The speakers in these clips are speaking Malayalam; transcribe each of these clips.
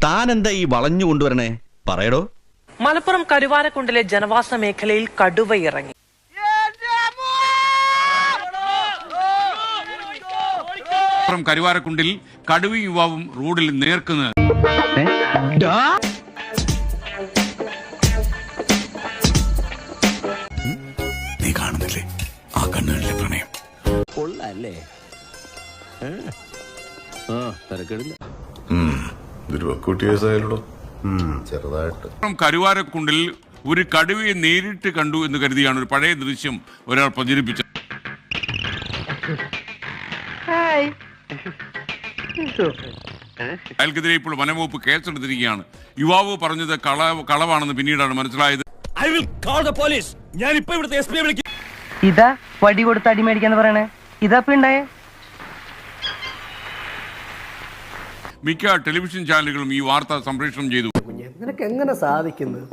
താൻ എന്താ ഈ വളഞ്ഞു കൊണ്ടുവരണേ? പറയടോ. മലപ്പുറം കരുവാരക്കുണ്ടിലെ ജനവാസ മേഖലയിൽ കടുവ ഇറങ്ങി. കരുവാരക്കുണ്ടിൽ കടുവയും യുവാവും റോഡിൽ നേർക്കുന്നത്. നീ കാണുന്നില്ലേ ആ കണ്ണുകളിലെ പ്രണയം? കൊള്ളല്ലേ? ചെറുതായിട്ട്. കരുവാരക്കുണ്ടിൽ ഒരു കടുവയെ നേരിട്ട് കണ്ടു എന്ന് കരുതിയാണ് ഒരു പഴയ ദൃശ്യം ഒരാൾ പ്രചരിപ്പിച്ചത്. അയാൾക്കെതിരെ ഇപ്പോൾ വനംവകുപ്പ് കേസെടുത്തിരിക്കുകയാണ്. യുവാവ് പറഞ്ഞത് കളവാണെന്ന് പിന്നീടാണ് മനസ്സിലായത്. ഇതാ വടി കൊടുത്ത് അടിമേടിക്കാന്ന് പറയണേ. ഇതാ പിണ്ടായേ. മിക്ക ടെലിവിഷൻ ചാനലുകളും ഈ വാർത്ത സംപ്രേഷണം ചെയ്തു. നിനക്ക് എങ്ങനെ സാധിക്കുന്നത്?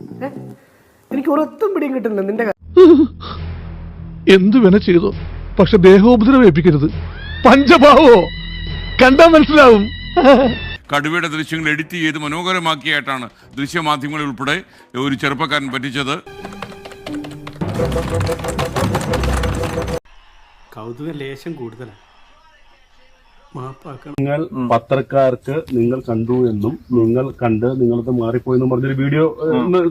എനിക്ക് ഒരൊത്തും പിടിയും കിട്ടുന്നില്ല നിന്റെ. എന്തു വേണ ചെയ്തോ, പക്ഷെ ദേഹോപദ്രവം ഏൽപ്പിക്കരുത്. പഞ്ചഭാവോ കണ്ടാ മനസ്സിലാവും. കടുവയുടെ ദൃശ്യങ്ങൾ എഡിറ്റ് ചെയ്ത് മനോഹരമാക്കിയായിട്ടാണ് ദൃശ്യമാധ്യമങ്ങളിൽ ഉൾപ്പെടെ ഒരു ചെറുപ്പക്കാരൻ പറ്റിച്ചത്. കൗതുക ലേശം കൂടുതലാണ്. നിങ്ങൾ പത്രക്കാർക്ക് നിങ്ങൾ കണ്ടു എന്നും നിങ്ങൾ കണ്ട് നിങ്ങളത് മാറിപ്പോയെന്നും പറഞ്ഞൊരു വീഡിയോ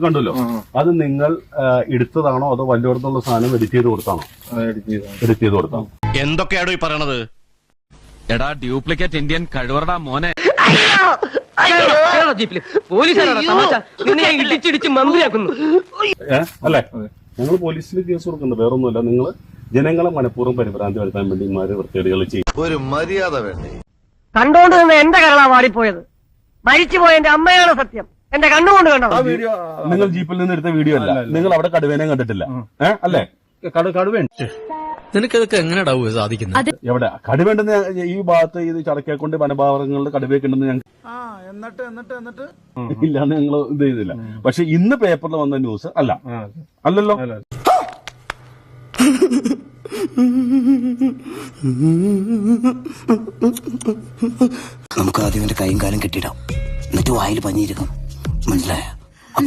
കണ്ടല്ലോ. അത് നിങ്ങൾ എടുത്തതാണോ അതോ വല്ലോടത്തുള്ള സാധനം എഡിറ്റ് ചെയ്ത് കൊടുത്താണോ? എഡിറ്റ് ചെയ്ത് കൊടുത്താണോ? എന്തൊക്കെയാണോ ഈ പറയണത്? എടാ ഡ്യൂപ്ലിക്കേറ്റ് ഇന്ത്യൻ കഴിവറടാ മോനെ. അല്ലേ, ഞങ്ങൾ പോലീസിൽ കേസ് കൊടുക്കുന്നുണ്ട്. വേറൊന്നുമല്ല, നിങ്ങൾ ജനങ്ങളെ മനഃപൂർവ്വം പരിഭ്രാന്തി വരുത്താൻ വേണ്ടി ഇമാര് വൃത്തികേടുകൾ ചെയ്യും. ഒരു മര്യാദ വേണ്ടേ? കണ്ടോണ്ട് നിന്ന് എന്റെ കരളാ വാടിപ്പോയത്. മരിച്ചുപോയ എന്റെ അമ്മയാണ് സത്യം. എന്റെ കണ്ണുകൊണ്ട് കണ്ടോ? നിങ്ങൾ ജീപ്പിൽ നിന്ന് എടുത്ത വീഡിയോ അല്ല. നിങ്ങൾ അവിടെ കടുവേനെ കണ്ടിട്ടില്ല അല്ലേ? കടുവ നിനക്കതൊക്കെ എങ്ങനെയാ സാധിക്കുന്നത്? എവിടെ കടുവേണ്ടെന്ന് ഈ ഭാഗത്ത് ഇത് ചടക്കേക്കൊണ്ട് വനഭാഗങ്ങളിൽ കടുവയൊക്കെ ഉണ്ടെന്ന് ഞങ്ങൾ ഇല്ലാന്ന് ഞങ്ങൾ ഇത് ചെയ്തില്ല. പക്ഷെ ഇന്ന് പേപ്പറിൽ വന്ന ന്യൂസ് അല്ലല്ലോ. നമുക്ക് ആദ്യം എന്റെ കൈയും കാലം കെട്ടിടാം, എന്നിട്ട് വായിൽ പഞ്ഞിയിരിക്കും. മനസ്സിലായ?